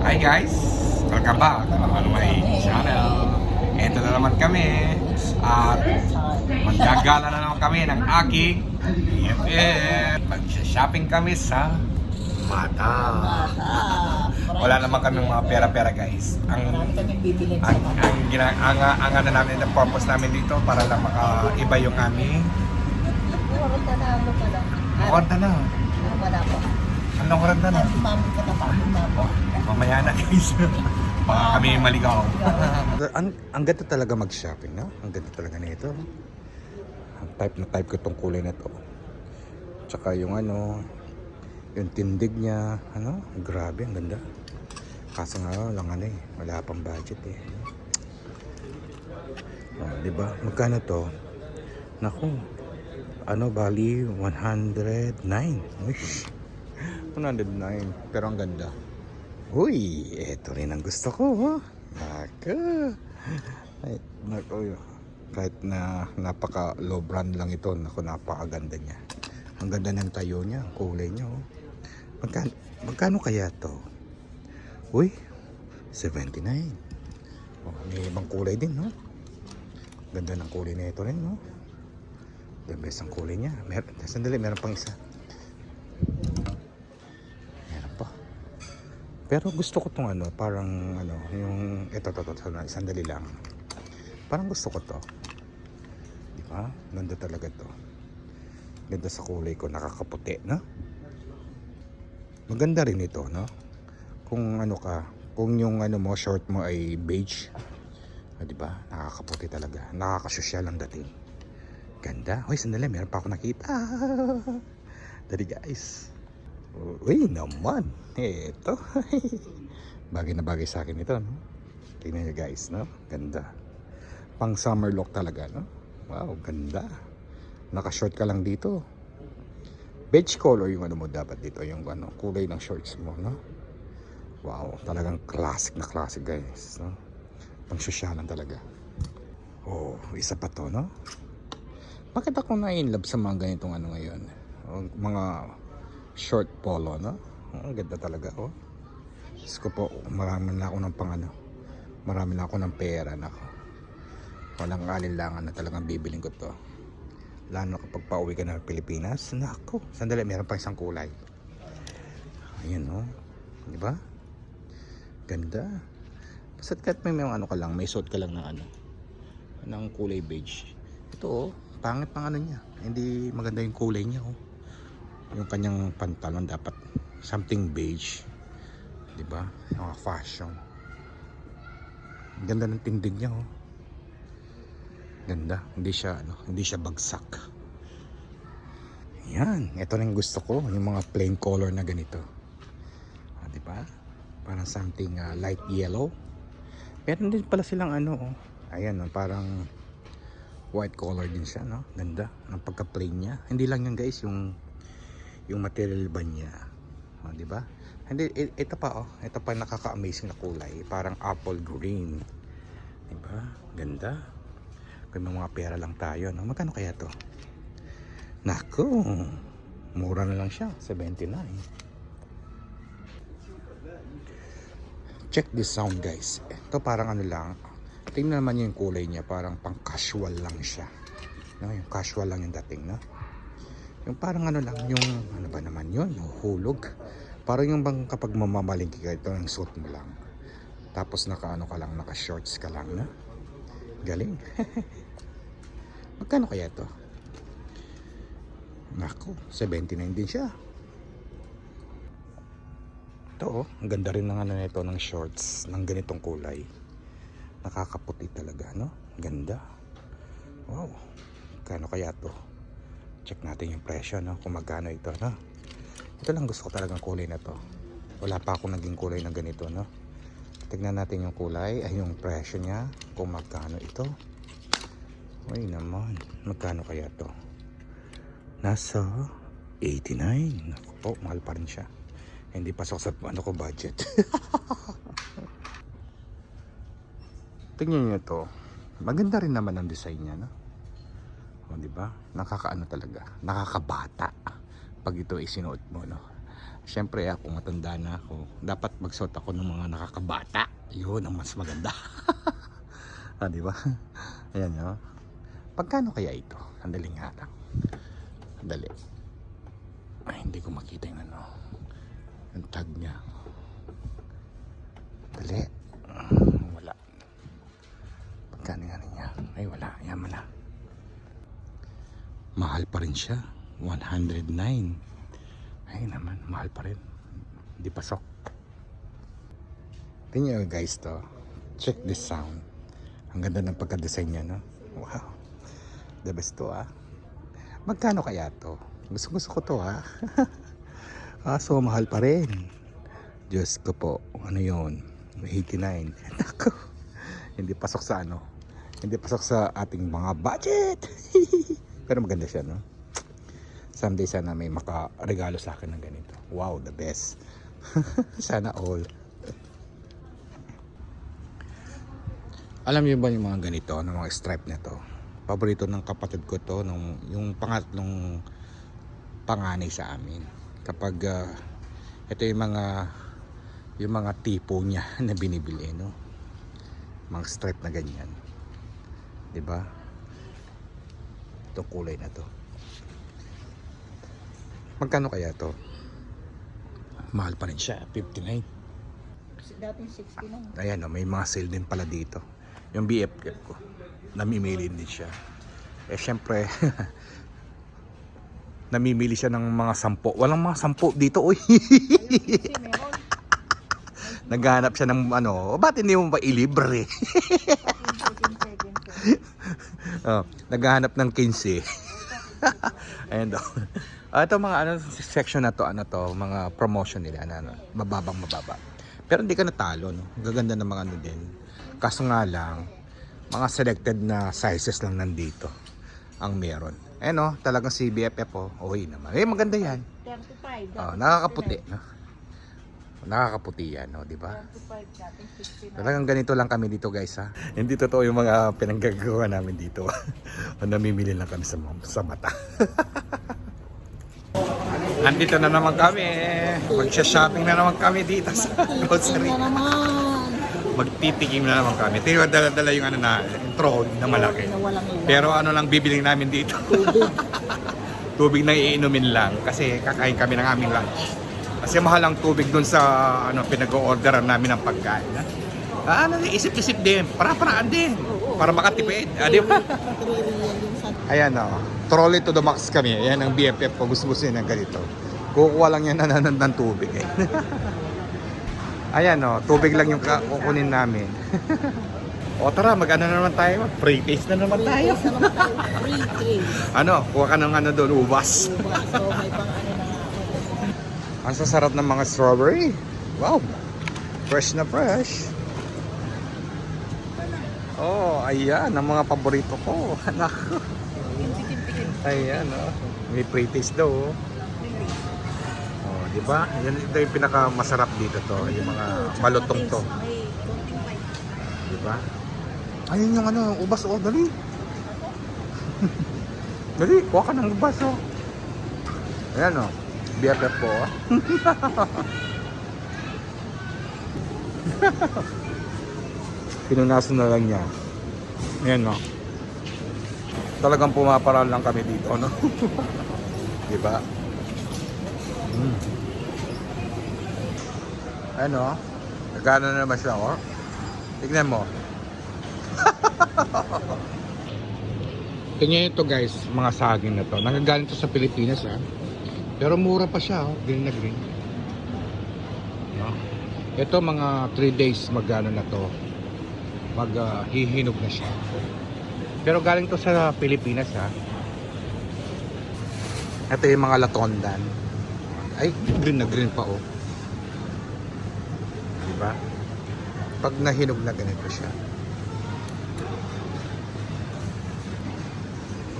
Hi guys! Welcome back on my channel. Ito na naman kami at maggagala na naman kami ng aking BFF. Mag-shopping kami sa Mata. Wala naman kaming mga pera-pera guys. Ang ano namin, ang purpose namin dito para lang makaiba yung aming kwarta na. Anong kwarta na? Mamaya na guys. Baka kami maligaw. Ang ganda talaga mag-shopping, no? Ang ganda talaga nito. Ang type na type ko itong kulay na to. Tsaka yung ano, yung tindig niya, ano, grabe, ang ganda. Kaso nga lang ano eh, wala pang budget eh. Oh, diba? Magkano to? Naku, ano, bali 109. Uish, 109, pero ang ganda. Uy, eto rin ang gusto ko, ha? Naka. Ay, naku, kahit na napaka low brand lang ito, naku, napakaganda niya. Ang ganda ng tayo niya, ang kulay niya, oh. Magkano kaya to? Uy, 79. Oh, may ibang kulay din, no? Ganda ng kulay na ito rin, no? The best ang kulay niya. Sandali, meron pang isa. Meron pa. Pero gusto ko tong ano, parang ano, yung ito, sandali lang. Parang gusto ko to. Di ba? Ganda talaga to. Ganda sa kulay ko, nakakaputi, no? Maganda rin ito, no? Kung ano ka, kung yung ano mo, short mo ay beige, di ba? Nakakaputi talaga. Nakakasosyal ang dating. Ganda. Hoy, sandali, meron pa ako nakita. Dali guys. Uy naman. Ito. Bagay na bagay sa akin ito, no? Tingnan nyo guys, no? Ganda. Pang summer look talaga, no? Wow, ganda. Naka-short ka lang dito. Beige color yung ano mo dapat dito, yung ano, kulay ng shorts mo, no? Wow, talagang classic na classic guys, no? Pang sosyalan talaga. Oh, isa pa to, no? Bakit ako na-inlove sa mga ganitong ano ngayon? Mga short polo, no? Ang ganda talaga, oh. Diyos ko po, marami na ako ng pang ano. Marami na ako ng pera, nako. Walang alinlangan na talagang bibiling ko to. Lalo kapag pauwi ka na ng Pilipinas, nako. Sandali, meron pa isang kulay. Ayan, no? Di ba? Ganda. Basta't kahit may ano ka lang, may suot ka lang ng ano, ng kulay beige. Ito, oh, pangit pang ano niya. Hindi maganda yung kulay niya, oh. Yung kanyang pantalon dapat something beige. Di ba? Yung fashion. Ganda ng tindig niya, oh. Ganda. Hindi siya bagsak. Yan. Ito rin gusto ko. Yung mga plain color na ganito. Ah, di ba? Parang something light yellow. Meron din pala silang ano, oh. Ayan, oh, parang white color din siya, no? Ganda. Ang pagka-plain niya. Hindi lang yan, guys, yung material ba niya. Oh, di ba? Hindi, ito pa, oh. Ito pa nakaka-amazing na kulay. Parang apple green. Di ba? Ganda. Kung may mga pera lang tayo, no? Magkano kaya to? Naku, mura na lang siya, 79. Check this sound guys. Ito parang ano lang, tingnan naman yung kulay niya, parang pang casual lang siya, no? Yung casual lang yung dating, no? Yung parang ano lang, yung ano ba naman yun, hulog. Parang yung bang kapag mamamalingki ka, ito yung suit mo lang, tapos naka ano ka lang, naka shorts ka lang, no? Galing. Magkano kaya to? Naku, 79 din siya. Ito, oh, ang ganda rin ng ano nito, ng shorts ng ganitong kulay. Nakakaputi talaga, no? Ganda. Wow. Magkano kaya to? Check natin yung presyo, no? Kung magkano ito, no? Ito lang gusto ko talagang kulay na to. Wala pa akong naging kulay na ganito, no? Tignan natin yung kulay, ay yung presyo niya, kung magkano ito. Uy naman, magkano kaya to? Nasa 89. Naku po, mahal pa rin siya. Hindi pasok sa ano ko budget. Tingnan niyo to. Maganda rin naman ang design niya, no? O, di ba? Nakakaano talaga, nakakabata pag ito isinuot mo, no? Siyempre ako, matanda na ako. Dapat magsuot ako ng mga nakakabata. Yun ang mas maganda. Di ba? Ayan, no? Pagkano kaya ito? Sandaling nga lang. Sandali. Ay, hindi ko makita yung ano. Yung tag niya. Dali. Wala. Pagkano nga niya? Ay, wala. Yaman na. Mahal pa rin siya. 109. Ay naman, mahal pa rin. Hindi pasok. Tingnan nyo guys to. Check this sound. Ang ganda ng pagka-design niya, no? Wow. The best to, ah. Magkano kaya to? Gusto ko to, ha. So mahal pa rin. Diyos ko po. Ano yun? 89. Nako. Hindi pasok sa ano. Hindi pasok sa ating mga budget. Pero maganda siya, no? Someday sana may makaregalo sa akin ng ganito. Wow, the best. Sana all. Alam niyo ba yung mga ganito, ng mga stripe na to? Paborito ng kapatid ko to, yung pangatlong panganay sa amin. Kapag ito yung mga tipo niya na binibili, no? Mga stripe na ganyan. 'Di ba? Itong kulay na to. Magkano kaya to? Mahal pa rin siya, 59. Dating 60 lang. Ayan, may mga sale din pala dito. Yung BFF ko, namimili din siya. Eh syempre, namimili siya ng mga 10. Walang mga 10 dito, uy. Naghanap siya ng ano, ba't hindi mo ba ilibre? Oh, naghahanap ng 15. Ayan daw. Ito mga ano section na to, mga promotion nila na ano, mababa. Pero hindi ka natalo, no. Gaganda ng mga ano din. Kaso nga lang, mga selected na sizes lang nandito ang meron. Eh no, talagang si BFF po. Oy naman. Eh maganda 'yan. 35. Oh, nakakaputi, no. Nakakaputi 'yan, no, di ba? 35 dating 60 na. Talagang ganito lang kami dito, guys, ha. Hindi totoo yung mga pinanggagawa namin dito. Namimili lang kami sa mata. Andito na naman kami. Magsha-shopping na naman kami dito sa grocery. Na naman. Magtitikim na naman kami. Tingnan dala yung ano na, yung troll na malaki. Na walang iwan. Pero ano lang bibiling namin dito? Tubig na iinumin lang kasi kakain kami ng aming lunch. Kasi mahal ang tubig dun sa ano pinag-o-orderan namin ng pagkain. Ano, isip-isip din, para-paraan din. Para makatipid. Di ba? Ayan o, trolley to the max kami. Ayan ang BFF ko, gusto niya ng ganito. Kukuha lang yan ng tubig eh. Ayan o, tubig lang yung kukunin namin. O tara, mag-ano na naman tayo, free taste na naman tayo. Free taste. Ano, kuha ka ng ano doon, ubas. So may pang ano na. Ang sasarap ng mga strawberry. Wow, fresh na fresh. Oh, ayan, ang mga paborito ko. Anak. Ayan, oh. May pre-taste daw, oh. Oh, di ba? Yan ito yung pinakamasarap dito to, yung mga malutong to. May konting bite. Di ba? Ayun yung ano, ubas, oh, dali. Dali, kuha ka ng ubas, oh. Ayan, oh. BFF po, oh. Pinunasan na lang niya. Ayan, no. Talagang pumaparaan lang kami dito, no. Diba? Ano? Nagano na naman siya, oh. Tignan mo. Tingnan ito, guys, mga saging na to. Nagagaling to sa Pilipinas, ha. Pero mura pa siya, oh. Green na green. No? Ito mga 3 days magano na to. Maghihinog na siya. Pero galing to sa Pilipinas, ha. Ito yung mga latondan. Ay, green na green pa, oh. Diba? Pag nahinog na ganito siya.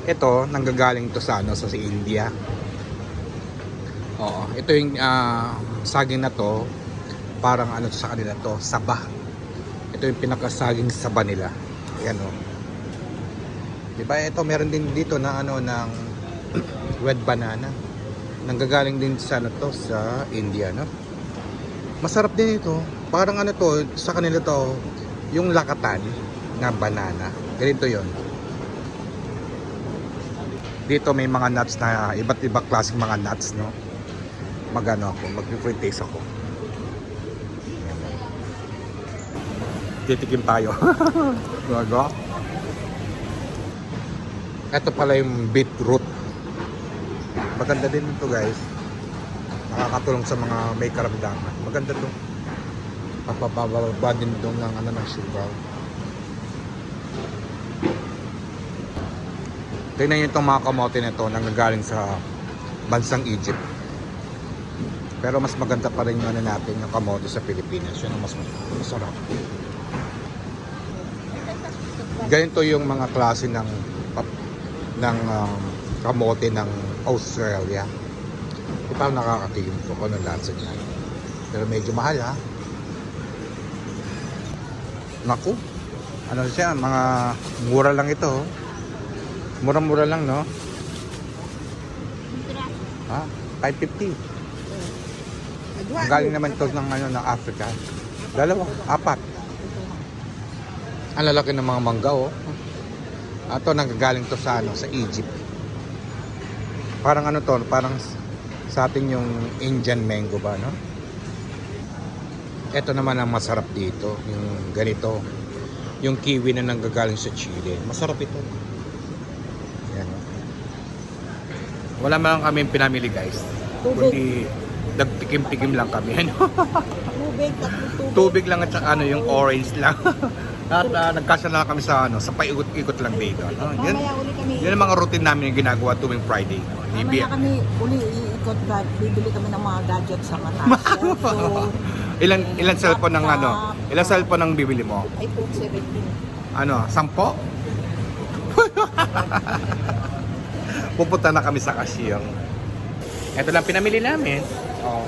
Ito, nanggagaling to sa ano, sa India. Oo, ito yung saging na to, parang ano sa kanila to, saba. Ito yung pinakasaging saba nila. Ayan, oh. Diba, ito meron din dito na ano ng red banana. Nanggagaling din sa ano to, sa India, no? Masarap din ito. Parang ano to, sa kanila to, yung lakatan na banana. Ganito yon. Dito may mga nuts na iba't ibang klaseng mga nuts, no? Magano ako, mag-free taste ako. Titikim tayo. Gaga. Ito pala yung beetroot. Maganda din ito, guys. Nakakatulong sa mga may karamdaman. Maganda to. Papababa din doon ng ano ng sugar. Tingnan nyo itong mga kamote na ito nanggagaling sa bansang Egypt. Pero mas maganda pa rin yung ano natin, yung kamote sa Pilipinas. Yun ang mas masarap. Ganito yung mga klase ng kamote ng Australia. Ito ang nakakatigim ko kung anong lasa niya. Pero medyo mahal, ha. Naku, ano siya, mga mura lang ito. Mura-mura lang, no? Ha? 550. Ang galing naman ito ng, ano, ng Africa. Dalawa, apat. Ang lalaki ng mga mangga, oh. Ito, nanggagaling to sa, ano, sa Egypt. Parang ano to, parang sa atin yung Indian mango ba, no? Ito naman ang masarap dito, yung ganito. Yung kiwi na nanggagaling sa Chile. Masarap ito. Yan. Wala man kami pinamili, guys. Kundi nagtikim-tikim lang kami. Tubig, tubig. Tubig lang at saka ano, yung orange lang. At nagkasya na kami sa ano, sa paikot-ikot lang dito. No? Yan, Mamaya uli kami. yan ang mga routine namin yung ginagawa tuwing Friday. No? Mamaya kami uli iikot ba, bibili kami ng mga gadget sa mata. Cellphone, Ilan cellphone ng ano? Ilan cellphone ang bibili mo? iPhone 17. Ano, 10? Pupunta na kami sa cashier. Ito lang pinamili namin. Oh.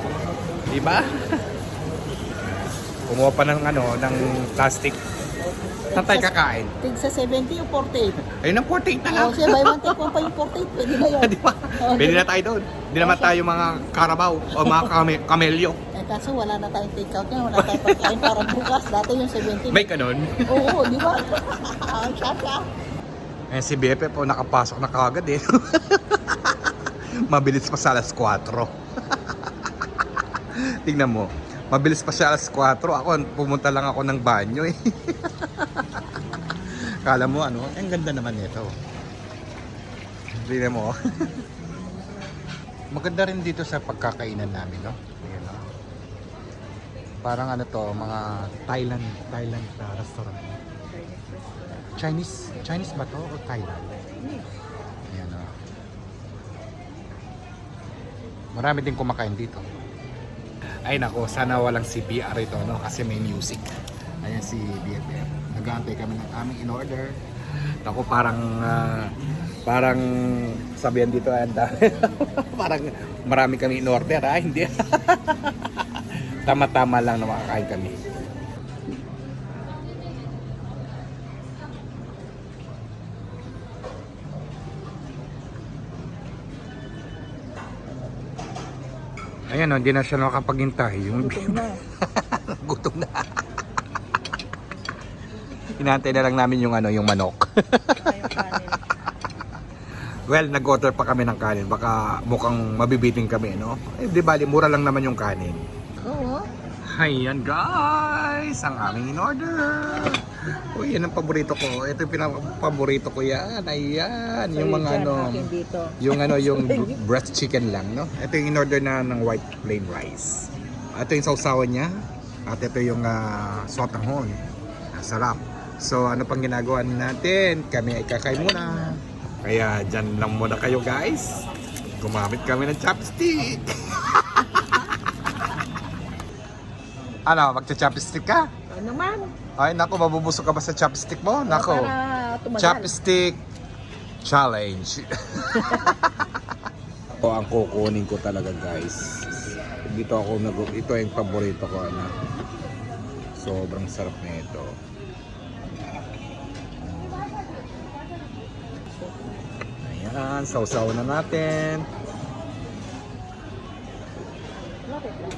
Diba? Kumuha pa ng ano, ng plastic. Saan tayo kakain? Tig sa 70 o 48? Ayun ang 48 na lang. O siya, buy one take one pa yung 48. Pwede na yun. Diba? Pwede na tayo doon. Hindi naman tayo mga karabaw o mga kamelyo. Eh, kaso wala na tayong take out ngayon. Wala tayong pagkain para bukas. Dati yung 70. May kanon. Oo, di ba? Ang siya. Eh, si BFF po nakapasok na kagad eh. Mabilis pa sa alas 4. Tingnan mo. Mabilis pa siya alas 4. Ako, pumunta lang ako ng banyo eh. Kala mo ano, ang ganda naman nito. Tingnan mo. Maganda rin dito sa pagkakainan namin, no? Ayan, no? Parang ano to, mga Thailand na restaurant. Chinese ba to o Thailand? Ayan, no? Marami din kumakain dito. Ay nako, sana walang si BR ito, no? Kasi may music. Ayan si BFF. Nag-aantay kami ng aming in-order. Ako parang sabihan dito anda. Parang marami kami in-order, ha? Hindi. Tama-tama lang na makakain kami. Ayan, no, hindi na siya nakapaghintay. Yung Gutom na. gutom na. Hinantay na lang namin yung ano, yung manok. Well, nag-order pa kami ng kanin. Baka mukhang mabibiting kami, no? Eh, di bali, mura lang naman yung kanin. Oo. Ayan guys, ang aming in-order. Uy, yan ang paborito ko. Ito yung pinaka-paborito ko yan. Ayan, yung mga ano, yung breast chicken lang, no? Ito yung in-order na ng white plain rice. Ito yung sausawan niya. At ito yung sotanghon. Sarap. So, ano pang ginagawa natin? Kami ay kakain muna. Kaya dyan lang muna kayo guys. Gumamit kami ng chopstick. Ano, magcha-chopstick ka? Ano man? Ay, naku, mabubusok ka ba sa chopstick mo? Naku, Para tumagal. chopstick challenge. Ito ang kukunin ko talaga guys. Ito yung paborito ko. Ano. Sobrang sarap na ito. Ayan, sausaw na natin.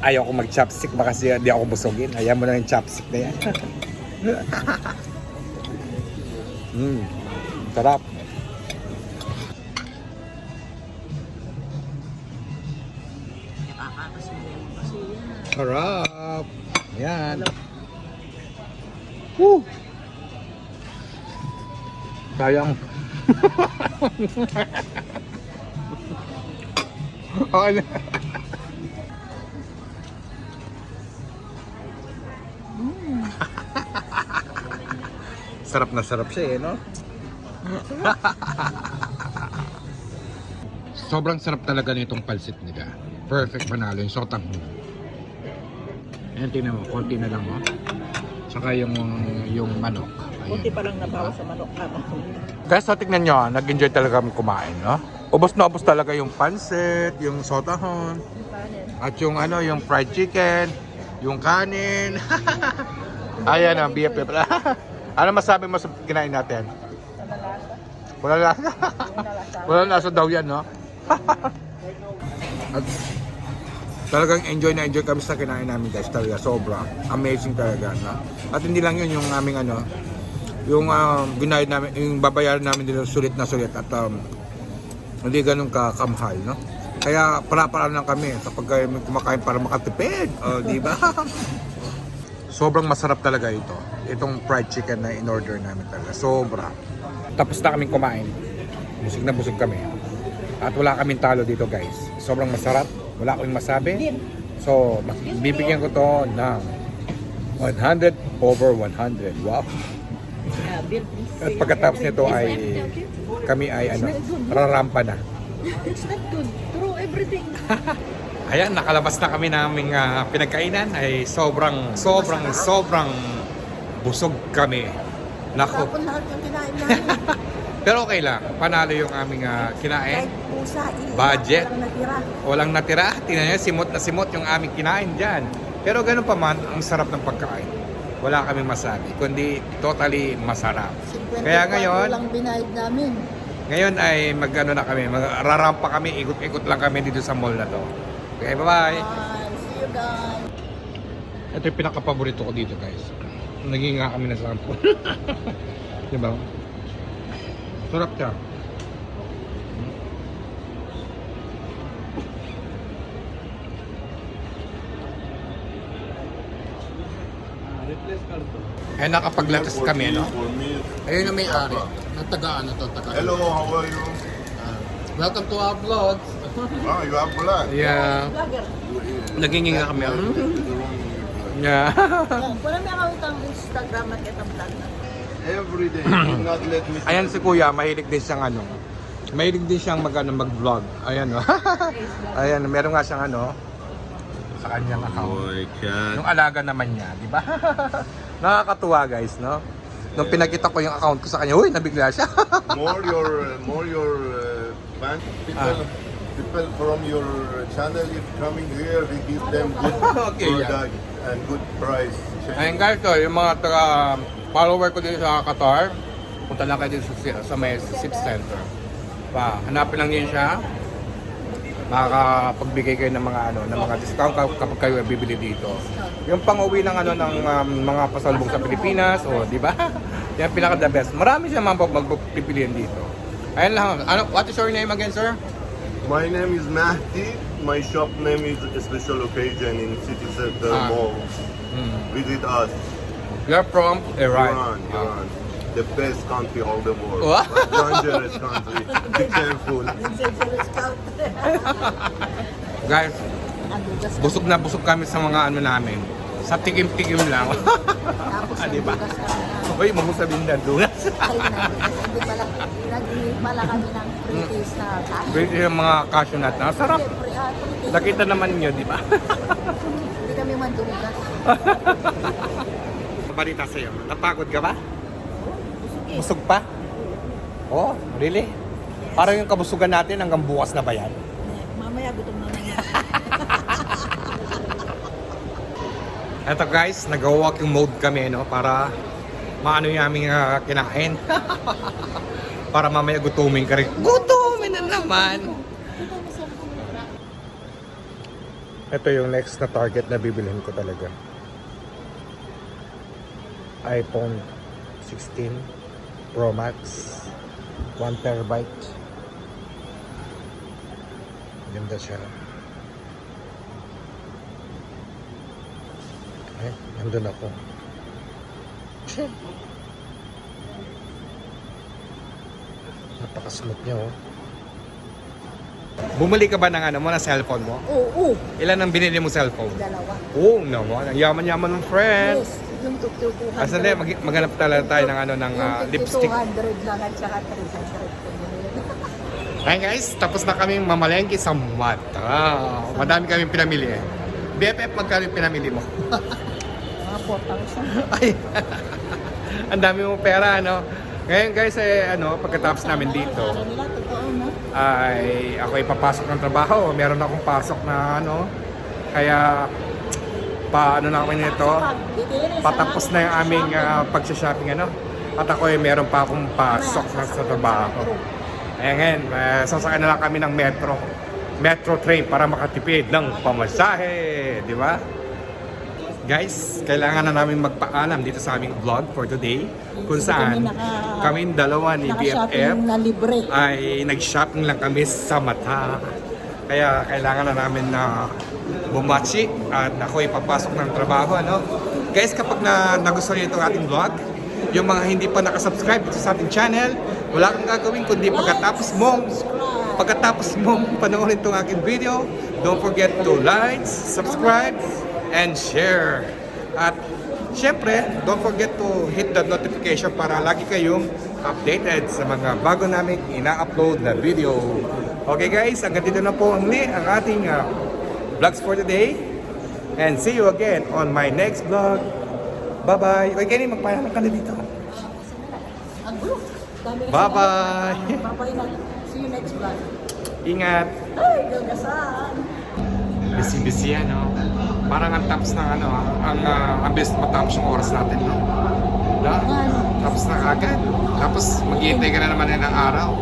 Ayaw ko mag-chopstick baka kasi di ako busogin. Ayaw mo na yung chopstick na yan. Sarap. Sarap. Yan. Woo! Sayang. Okay na. Sarap na sarap siya eh, no? Sobrang sarap talaga nitong palsit nila. Perfect panalo yung sotang. Ayan, tingnan mo, konti na lang mo. Tsaka yung manok. Kunti pa lang nabawa sa manok. Guys, so tignan nyo, nag-enjoy talaga kami kumain, no? Ubos na ubos talaga yung pansit, yung sotahon, at yung yung fried chicken, yung kanin. Ayan ang BFF. Ano masabi mo sa kinain natin? Wala lasa. Wala lasa daw yan, no? At talagang enjoy na enjoy kami sa kinain namin, guys. Talaga, sobra. Amazing talaga, no? At hindi lang yun yung aming yung ginayad namin, yung babayaran namin dito sulit na sulit at hindi ganun kamahal, no? Kaya para lang kami kapag kumakain para makatipid. O, di ba? Sobrang masarap talaga ito. Itong fried chicken na in-order namin talaga. Sobra. Tapos na kaming kumain. Busog na busog kami. At wala kaming talo dito, guys. Sobrang masarap. Wala kaming masabi. So, bibigyan ko to ng 100 over 100. Wow. At pagkatapos nito ay kami ay rarampa na. It's not good. Throw everything. Ayan, nakalabas na kami naming pinagkainan ay sobrang busog kami. Nako. Tapon lahat yung kinain namin. Pero okay lang, panalo yung aming kinain. Kahit pusa, Budget. walang natira. Walang natira. Tingnan nyo, simot na simot yung aming kinain dyan. Pero ganun pa man, ang sarap ng pagkain. Wala kaming masabi, kundi totally masarap. Kaya ngayon, lang binayad namin. ngayon ay na kami, rarampa kami, ikot-ikot lang kami dito sa mall na to. Okay, bye-bye! See you guys. Ito yung pinaka-paborito ko dito, guys. Naging nga kami na sample. Diba? Sarap siya. Ay, nakapaglatas kami, no? Ayun ang may-ari. Natagaan na to, taga. Hello, how are you? Welcome to our vlog. Ah, you are black. Yeah. Vlogger. Nagingin nga kami. Yeah. Wala may akawit ang Instagram at itang vlog na. Every day, do not let me. Ayan si Kuya, mahilig din siyang mahilig din siyang mag-vlog. Ayan, no? Ayan, meron nga siyang sa kanyang account. Boy, cat. Yung alaga naman niya, di ba? Nakakatuwa, guys, no? Nung pinakita ko yung account ko sa kanya, uy, nabigla siya. more your fans. People from your channel, if coming here, we give them good Okay, yeah. product and good price. Ayun guys, yung mga follower ko dito sa Qatar, punta lang kayo dito sa may City Center. Hanapin lang niyo siya. Makakapagbigay kayo ng mga discount kapag kayo bibili dito. Yung pang-uwi ng ng mga pasalubong sa Pilipinas, di ba? Yan pinaka the best. Marami siya magpipilian dito. Ayun lang. What is your name again, sir? My name is Mahdi. My shop name is Special Occasion in City Center Mall. Visit us. You're from Iran. Iran. The best country all the world. What? Dangerous country. Be careful. Guys, busog na busog kami sa mga namin. Sa tikim-tikim lang. Di ba? Uy, mamusabihin na doon. Nag-iit pala kami ng British na cash. British yung mga cashew nut. Sarap. Nakita naman nyo, di ba? Hindi kami mandugas. Balita sa'yo, napagod ka ba? Busog pa? Oh, really? Parang yung kabusugan natin hanggang bukas na ba yan? Mamaya gutom na naman. Eto guys, nag-walking mode kami para maano yung aming kinain. Para mamaya gutumin ka rin. Gutumin na naman! Ito yung next na target na bibilhin ko talaga. iPhone 16 Pro Max 1 terabyte. Ganda siya. Nandun ako. Napaka-smooth niya, oh. Bumili ka ba ng ano mo, na cellphone mo? Oo, Ilan ang binili mo cellphone? dalawa. Oo, naman. Ang yaman-yaman ng friend. Yes, yung 200. Ah, sandali, maghanap talaga tayo ng ano, ng Yung lipstick. 200 lang at saka 300. Ayun guys, tapos na kami mamalengke sa Mata. Madami kami pinamili eh. BFF, magkano yung pinamili mo? Mga 4,000. Ay, ang dami mong pera, ano? Ngayon guys, pagkatapos namin dito, Para nila, totoo, no? ay ako ipapasok ng trabaho. Meron akong pasok na kaya paano na kami nito, patapos na yung aming pagsha-shopping at ako ay meron pa akong pasok na sa trabaho. Ayan, sasakay na lang kami ng metro train para makatipid ng pamasahe, di ba? Guys, kailangan na namin magpaalam dito sa aming vlog for today kung saan kami dalawa ni BFF Naka-shopping na libre. ay nag-shopping lang kami sa Mata. Kaya kailangan na namin na bumachi at ako ipapasok ng trabaho. Guys, kapag nagustuhan niyo itong ating vlog, yung mga hindi pa nakasubscribe dito sa ating channel, wala kang gagawin kundi pagkatapos mong panoorin itong aking video, don't forget to like, subscribe, and share. At syempre, don't forget to hit the notification para lagi kayong updated sa mga bago namin ina-upload na video. Okay guys, hanggang dito na po ang ating vlogs for today. And see you again on my next vlog. Bye-bye. Okay, Kenny, magpaalam ka na dito. Ang gulo. Dami kasi Bye-bye. na- Bye-bye na. See you next vlog. Ingat. Ay, gagasan. Busy-busy Parang ang tapos ng ang bilis matapos yung oras natin, no? Tapos na agad. Tapos maghihintay ka na naman ng araw.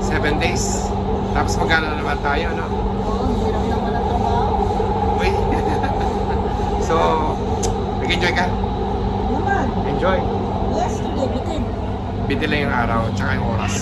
7 days. Tapos magkano na naman tayo, no? Oo, ang hirap naman ang trabaho. Uy. So, nag-enjoy ka? Naman. Enjoy. Yes, today, bitin. Bitin lang yung araw, tsaka yung oras.